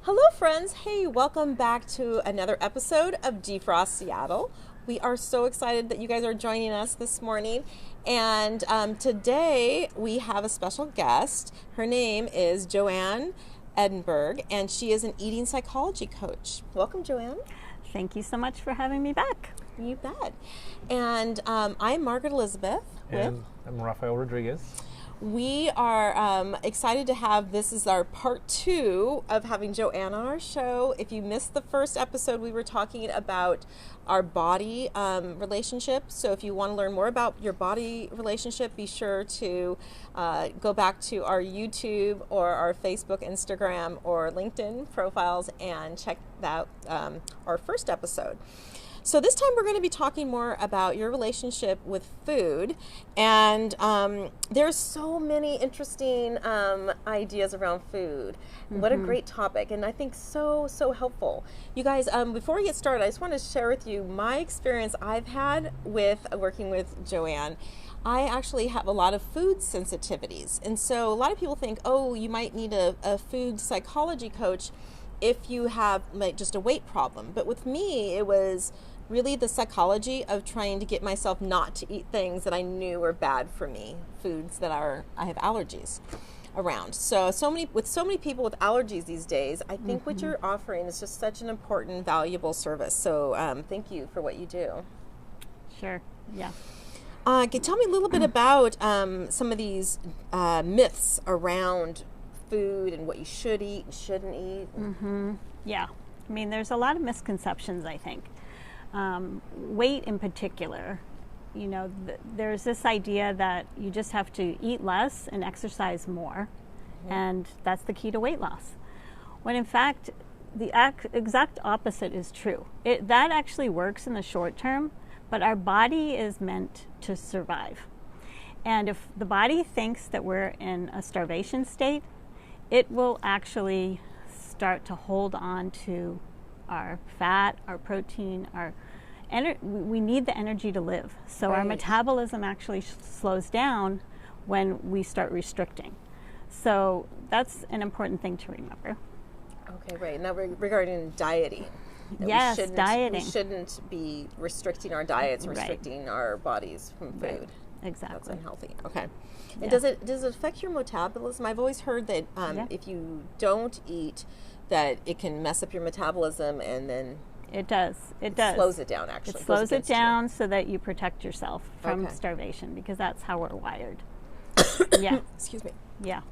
Hello, friends. Hey, welcome back to another episode of DeFrost Seattle. We are so excited that you guys are joining us this morning. And today we have a special guest. Her name is Joanne Edinberg, and she is an eating psychology coach. Welcome, Joanne. Thank you so much for having me back. You bet. And I'm Margaret Elizabeth. And I'm Rafael Rodriguez. We are excited to have, this is our part 2 of having Joanne on our show. If you missed the first episode, we were talking about our body relationship. So if you want to learn more about your body relationship, be sure to go back to our YouTube or our Facebook, Instagram, or LinkedIn profiles and check out our first episode. So this time we're going to be talking more about your relationship with food, and there's so many interesting ideas around food. Mm-hmm. What a great topic, and I think so helpful. You guys, before we get started, I just want to share with you my experience I've had with working with Joanne. I actually have a lot of food sensitivities, and so a lot of people think, oh, you might need a food psychology coach if you have like just a weight problem. But with me, it was really the psychology of trying to get myself not to eat things that I knew were bad for me, foods that I have allergies around. So many people with allergies these days, I think what you're offering is just such an important, valuable service. So thank you for what you do. Sure, yeah. Can you tell me a little bit about some of these myths around food and what you should eat and shouldn't eat? Yeah, I mean, there's a lot of misconceptions, I think. Weight in particular, you know, there's this idea that you just have to eat less and exercise more, and that's the key to weight loss. When in fact, the exact opposite is true. That actually works in the short term, but our body is meant to survive. And if the body thinks that we're in a starvation state, it will actually start to hold on to our fat, our protein, we need the energy to live. So our metabolism actually slows down when we start restricting. So that's an important thing to remember. Okay, right. Now regarding dieting. Yes, dieting. We shouldn't be restricting our diets, restricting our bodies from food. Right. Exactly. That's unhealthy. Okay. And Yeah. does it affect your metabolism? I've always heard that if you don't eat, that it can mess up your metabolism, and then it does. It slows it down. Actually, it slows it down so that you protect yourself from starvation, because that's how we're wired. Yeah. Excuse me. Yeah.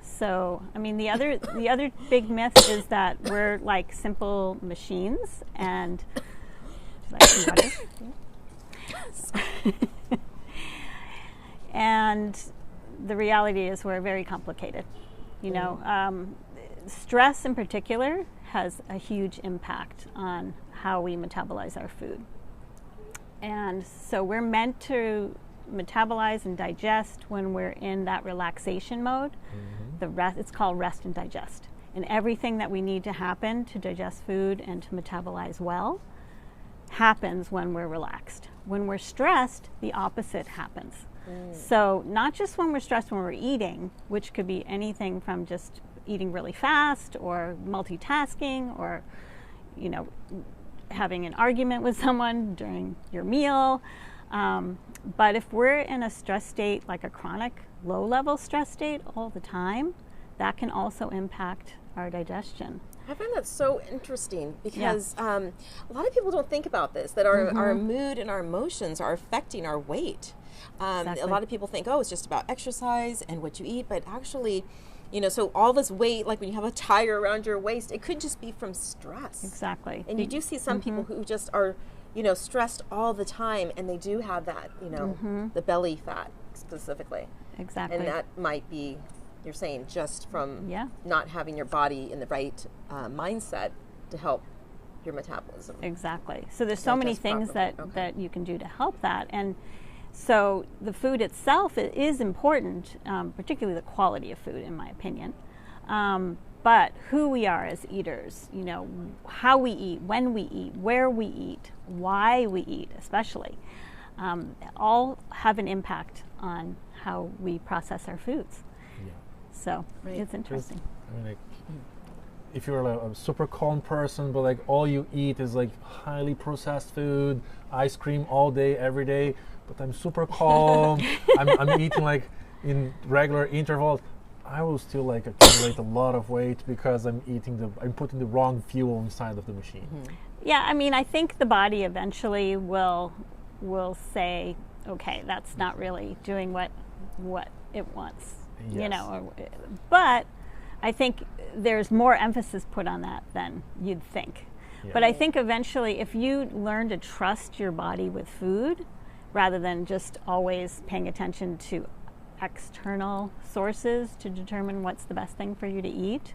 So, I mean, the other big myth is that we're like simple machines, and and the reality is we're very complicated. You know, stress in particular has a huge impact on how we metabolize our food. And so we're meant to metabolize and digest when we're in that relaxation mode. It's called rest and digest. And everything that we need to happen to digest food and to metabolize well happens when we're relaxed. When we're stressed, the opposite happens. So not just when we're stressed when we're eating, which could be anything from just eating really fast or multitasking, or, you know, having an argument with someone during your meal. But if we're in a stress state, like a chronic low-level stress state all the time, that can also impact our digestion. I find that so interesting because a lot of people don't think about this, that our mood and our emotions are affecting our weight. Exactly. A lot of people think, oh, it's just about exercise and what you eat, but actually, you know, so all this weight, like when you have a tire around your waist, it could just be from stress. Exactly. And you do see some people who just are, you know, stressed all the time, and they do have that, you know, the belly fat specifically. Exactly. And that might be, you're saying, just from Yeah. not having your body in the right mindset to help your metabolism. Exactly. So there's so many Digest things properly. that you can do to help that. And so the food itself is important, particularly the quality of food, in my opinion. But who we are as eaters, you know, how we eat, when we eat, where we eat, why we eat especially, all have an impact on how we process our foods. Yeah. So it's interesting. I mean, if you're a super calm person, but like all you eat is like highly processed food, ice cream all day, every day, but I'm super calm, I'm eating like in regular intervals, I will still like accumulate a lot of weight because I'm putting the wrong fuel inside of the machine. Mm-hmm. Yeah, I mean, I think the body eventually will say, okay, that's not really doing what it wants, Yes. you know. But I think there's more emphasis put on that than you'd think. Yeah. But I think eventually, if you learn to trust your body with food, rather than just always paying attention to external sources to determine what's the best thing for you to eat,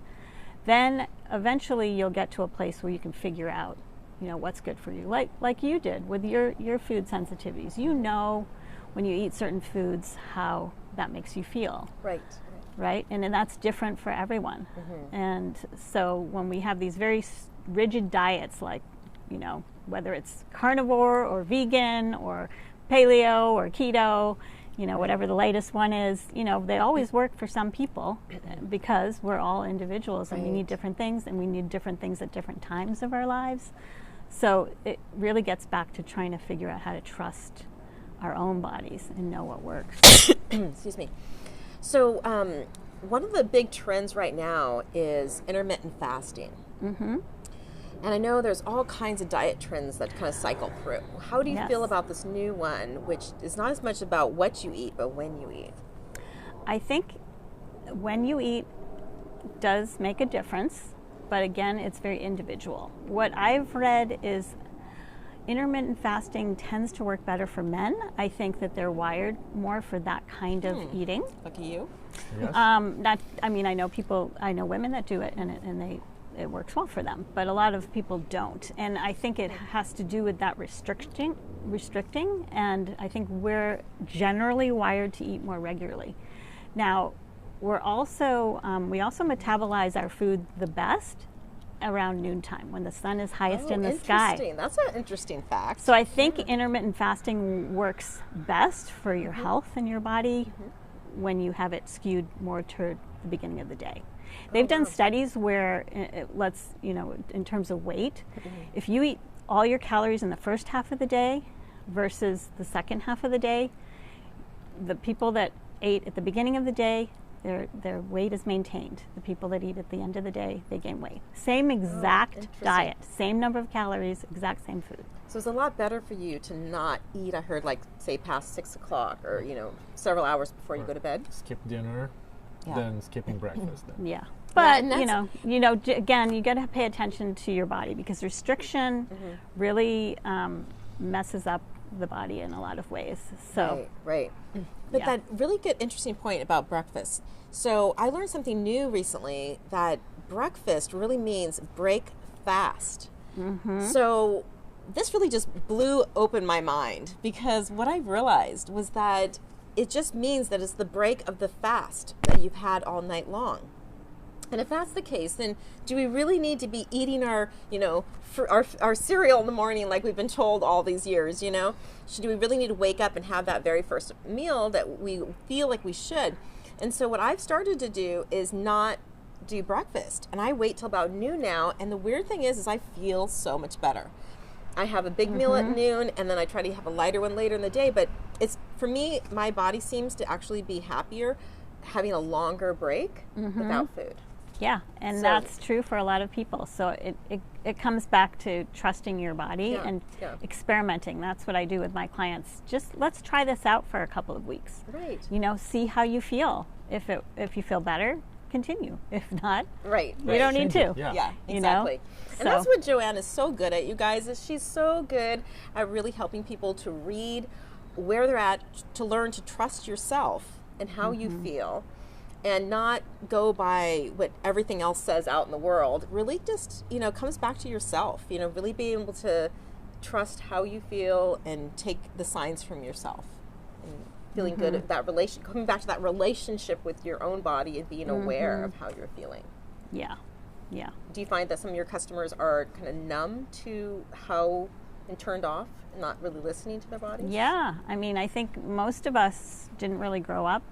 then eventually you'll get to a place where you can figure out, you know, what's good for you, like you did with your food sensitivities. You know, when you eat certain foods, how that makes you feel. Right? And then that's different for everyone. Mm-hmm. And so when we have these very rigid diets, like, you know, whether it's carnivore or vegan or paleo or keto, you know, whatever the latest one is, you know, they always work for some people because we're all individuals and we need different things, and we need different things at different times of our lives. So it really gets back to trying to figure out how to trust our own bodies and know what works. Excuse me. So one of the big trends right now is intermittent fasting. Mm-hmm. And I know there's all kinds of diet trends that kind of cycle through. How do you feel about this new one, which is not as much about what you eat, but when you eat? I think when you eat does make a difference, but again, it's very individual. What I've read is intermittent fasting tends to work better for men. I think that they're wired more for that kind of eating. Lucky you. Yes. I know women that do it, and it works well for them, but a lot of people don't. And I think it has to do with that restricting, and I think we're generally wired to eat more regularly. Now, we also metabolize our food the best around noontime, when the sun is highest in the sky. Interesting. That's an interesting fact. So I think intermittent fasting works best for your health and your body when you have it skewed more toward the beginning of the day. They've done studies where, in terms of weight, if you eat all your calories in the first half of the day versus the second half of the day, the people that ate at the beginning of the day, their weight is maintained. The people that eat at the end of the day, they gain weight. Same exact diet, same number of calories, exact same food. So it's a lot better for you to not eat, I heard, like, say, past 6 o'clock or, several hours before you go to bed. Skip dinner, then skipping breakfast. Then. Yeah. But, again, you got to pay attention to your body, because restriction really messes up the body in a lot of ways. So Right. But that really good, interesting point about breakfast. So I learned something new recently, that breakfast really means break fast. Mm-hmm. So this really just blew open my mind, because what I realized was that it just means that it's the break of the fast that you've had all night long. And if that's the case, then do we really need to be eating our cereal in the morning like we've been told all these years, Do we really need to wake up and have that very first meal that we feel like we should? And so what I've started to do is not do breakfast. And I wait till about noon now. And the weird thing is I feel so much better. I have a big meal at noon, and then I try to have a lighter one later in the day. But for me, my body seems to actually be happier having a longer break without food. Yeah, and that's true for a lot of people. So it comes back to trusting your body and experimenting. That's what I do with my clients. Just let's try this out for a couple of weeks. Right. See how you feel. If you feel better, continue. If not, you don't need to. Yeah, exactly. And that's what Joanne is so good at, you guys, is she's so good at really helping people to read where they're at, to learn to trust yourself and how you feel, and not go by what everything else says out in the world. Really just, comes back to yourself, really being able to trust how you feel and take the signs from yourself. And feeling good at that coming back to that relationship with your own body and being aware of how you're feeling. Yeah. Do you find that some of your customers are kind of numb to how and turned off and not really listening to their bodies? Yeah. I mean, I think most of us didn't really grow up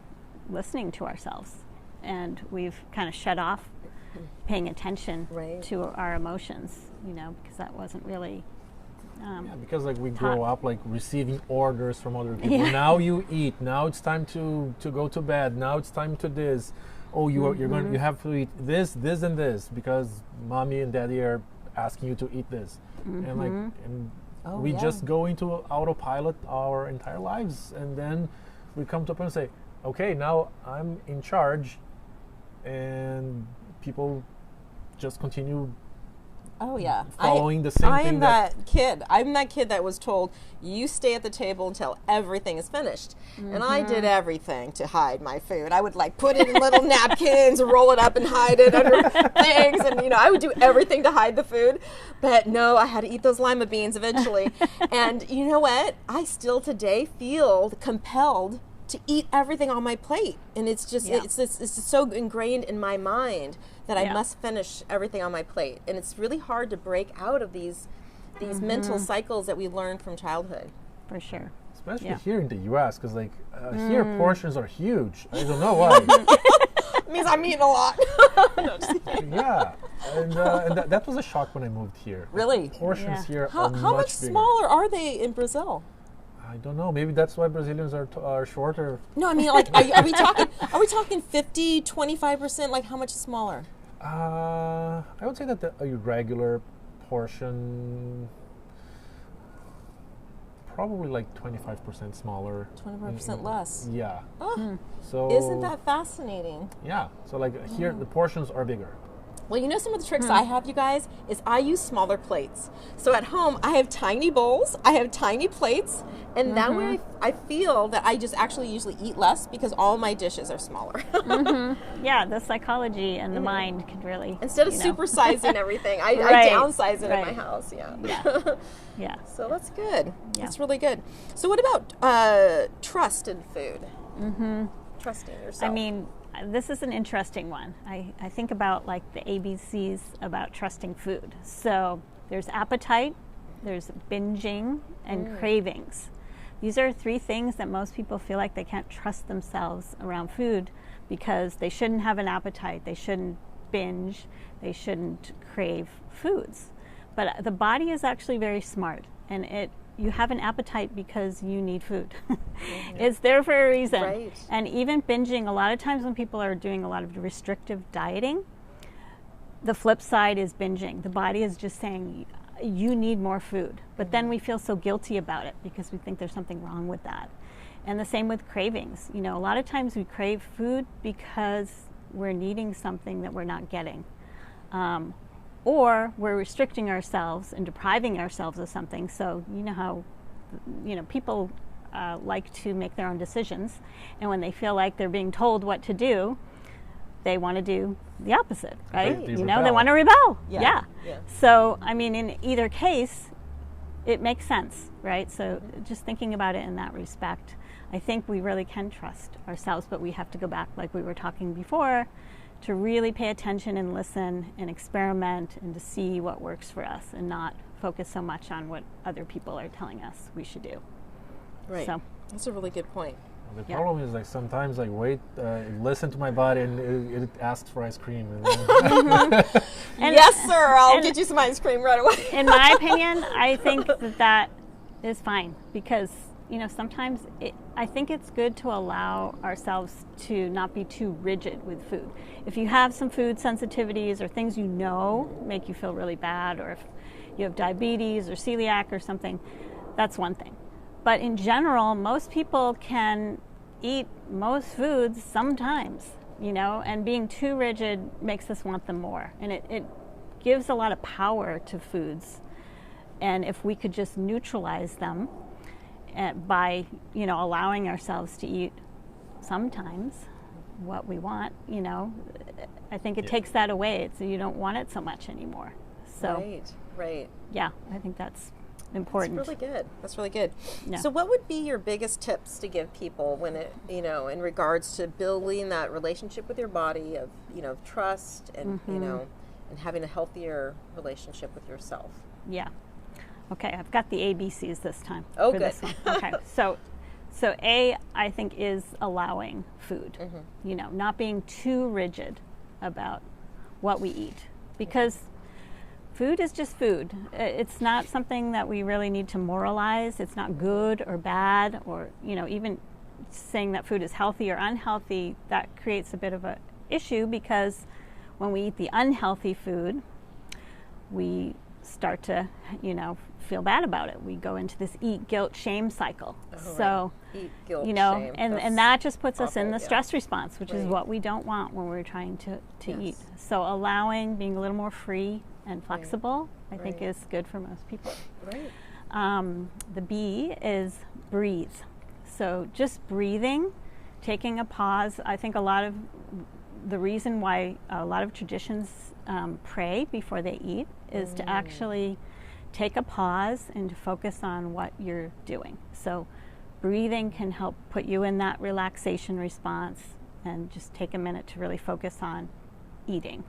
listening to ourselves, and we've kind of shut off paying attention Right. to our emotions, because that wasn't really Yeah, because like we grow up like receiving orders from other people. Yeah. Now you eat. Now it's time to go to bed. Now it's time to this. Oh, you have to eat this, this, and this because mommy and daddy are asking you to eat this, and we just go into autopilot our entire lives, and then we come to a point and say, okay, now I'm in charge, and people just continue Oh yeah, following the same I thing am that kid. I'm that kid that was told you stay at the table until everything is finished, and I did everything to hide my food. I would like put it in little napkins, roll it up, and hide it under things, and I would do everything to hide the food. But no, I had to eat those lima beans eventually. And you know what? I still today feel compelled to eat everything on my plate, and it's just it's just so ingrained in my mind that I must finish everything on my plate, and it's really hard to break out of these mental cycles that we learn from childhood. for sure. Especially here in the U.S., because like here portions are huge. I don't know why. It means I'm eating a lot. No, just kidding. Yeah, and that was a shock when I moved here. Really? Portions here How are much bigger. smaller are they in Brazil? I don't know. Maybe that's why Brazilians are shorter. No, I mean, like, are we talking 50, 25%? Like, how much smaller? I would say that a regular portion, probably like 25% smaller. 25% less. Yeah. Oh, So isn't that fascinating? Yeah. So like here, the portions are bigger. Well, some of the tricks I have, you guys, is I use smaller plates. So at home, I have tiny bowls, I have tiny plates, and that way I feel that I just actually usually eat less because all my dishes are smaller. Yeah, the psychology and the mind can really Instead of supersizing everything, I Right, downsize it in my right. house. Yeah. Yeah. So that's good. Yeah. That's really good. So what about trust in food? Trusting yourself. I mean, this is an interesting one. I think about like the ABCs about trusting food. So there's appetite, there's binging, and cravings. These are three things that most people feel like they can't trust themselves around food because they shouldn't have an appetite, they shouldn't binge, they shouldn't crave foods. But the body is actually very smart, and you have an appetite because you need food. It's there for a reason. Right. And even binging, a lot of times when people are doing a lot of restrictive dieting, the flip side is binging. The body is just saying, you need more food. But then we feel so guilty about it because we think there's something wrong with that. And the same with cravings. A lot of times we crave food because we're needing something that we're not getting. Or we're restricting ourselves and depriving ourselves of something. So you know how people like to make their own decisions, and when they feel like they're being told what to do, they want to do the opposite, right? They They rebel. want to rebel. Yeah. So I mean, in either case, it makes sense, right? So just thinking about it in that respect, I think we really can trust ourselves, but we have to go back, like we were talking before, to really pay attention and listen and experiment and to see what works for us and not focus so much on what other people are telling us we should do. Right. So, That's a really good point. The Yeah. problem is like sometimes I wait, listen to my body, and it asks for ice cream. And- yes, sir. I'll and- get you some ice cream right away. in my opinion, I think that is fine because, sometimes I think it's good to allow ourselves to not be too rigid with food. If you have some food sensitivities or things make you feel really bad, or if you have diabetes or celiac or something, that's one thing. But in general, most people can eat most foods sometimes, and being too rigid makes us want them more. And it gives a lot of power to foods. And if we could just neutralize them by, allowing ourselves to eat sometimes what we want, I think it takes that away. You don't want it so much anymore. So, Right. yeah, I think that's important. That's really good. That's really good. Yeah. So what would be your biggest tips to give people when in regards to building that relationship with your body of, trust and, and having a healthier relationship with yourself? Yeah. Okay, I've got the ABCs this time. Oh, for good. This one. Okay, so A, I think, is allowing food. Not being too rigid about what we eat, because food is just food. It's not something that we really need to moralize. It's not good or bad, or even saying that food is healthy or unhealthy. That creates a bit of a issue, because when we eat the unhealthy food, we start to feel bad about it. We go into this eat, guilt, shame cycle. So eat, guilt, shame, and that just puts us in awful, the stress response, which is what we don't want when we're trying to eat. So being a little more free and flexible, I think is good for most people. Right. The B is breathe. So just breathing, taking a pause. I think a lot of the reason why a lot of traditions pray before they eat is to actually take a pause and to focus on what you're doing. So breathing can help put you in that relaxation response, and just take a minute to really focus on eating.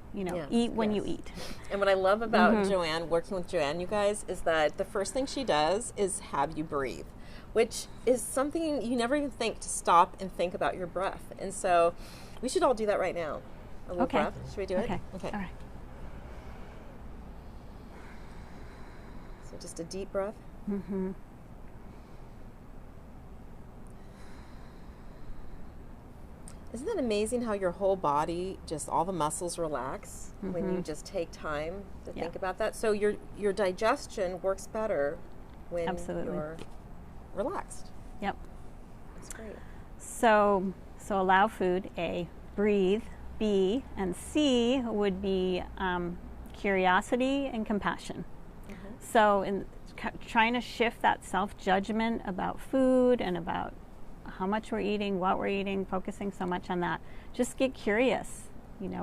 Eat when you eat. And what I love about Joanne, working with Joanne, you guys, is that the first thing she does is have you breathe, which is something you never even think to stop and think about your breath. And so we should all do that right now. A little breath. Should we do it? Okay. Okay. All right. So just a deep breath. Mm-hmm. Isn't that amazing how your whole body, just all the muscles relax when you just take time to think about that? So your digestion works better when you're relaxed. Yep. That's great. So allow food, A. Breathe, B. And C would be curiosity and compassion. So in trying to shift that self-judgment about food and about how much we're eating, what we're eating, focusing so much on that, just get curious. Think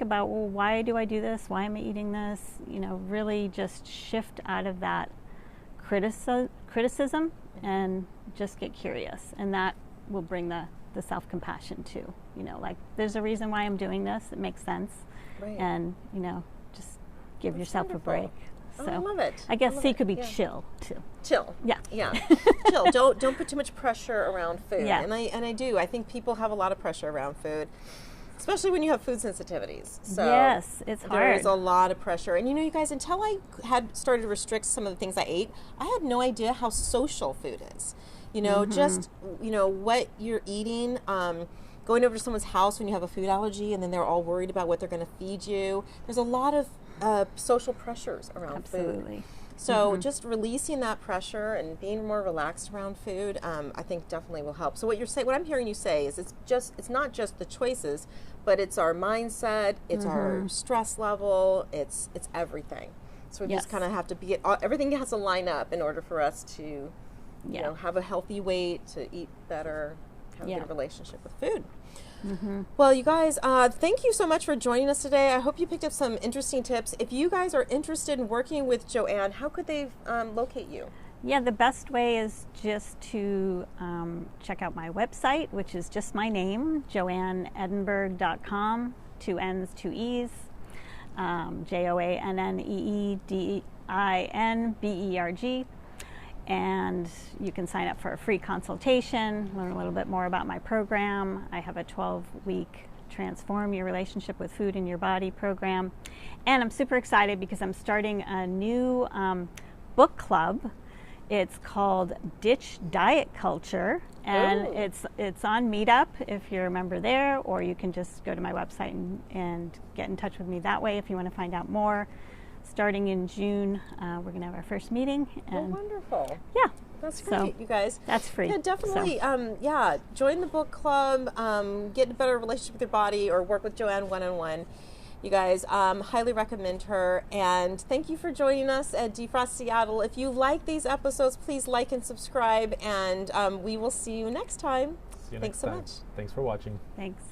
about, well, why do I do this? Why am I eating this? Really just shift out of that criticism and just get curious. And that will bring the self-compassion too. There's a reason why I'm doing this. It makes sense. Right. And, just give yourself a break. So I love it. I guess C could be chill too. Chill. Yeah. Chill. Don't put too much pressure around food. Yeah. And I do. I think people have a lot of pressure around food, especially when you have food sensitivities. So yes, it's hard. There is a lot of pressure. And you guys, until I had started to restrict some of the things I ate, I had no idea how social food is. Just what you're eating. Going over to someone's house when you have a food allergy, and then they're all worried about what they're going to feed you. There's a lot of social pressures around food. So just releasing that pressure and being more relaxed around food, I think definitely will help. So what I'm hearing you say is it's not just the choices, but it's our mindset, it's our stress level, it's everything. So we just kind of have to everything has to line up in order for us to have a healthy weight, to eat better, have a good relationship with food. Well, you guys, thank you so much for joining us today. I hope you picked up some interesting tips. If you guys are interested in working with Joanne, how could they locate you? Yeah, the best way is just to check out my website, which is just my name, joanneedinberg.com, 2 N's, 2 E's, JoanneEdinberg. And you can sign up for a free consultation, learn a little bit more about my program. I have a 12-week Transform Your Relationship with Food in Your Body program. And I'm super excited because I'm starting a new book club. It's called Ditch Diet Culture, and it's on Meetup if you're a member there, or you can just go to my website and get in touch with me that way if you want to find out more. Starting in June, we're going to have our first meeting. And wonderful. Yeah. That's great, you guys. That's free. Yeah, definitely. Join the book club, get a better relationship with your body, or work with Joanne one-on-one. You guys, highly recommend her. And thank you for joining us at DeFrost Seattle. If you like these episodes, please like and subscribe, and we will see you next time. See you Thanks next so time. much. Thanks for watching. Thanks.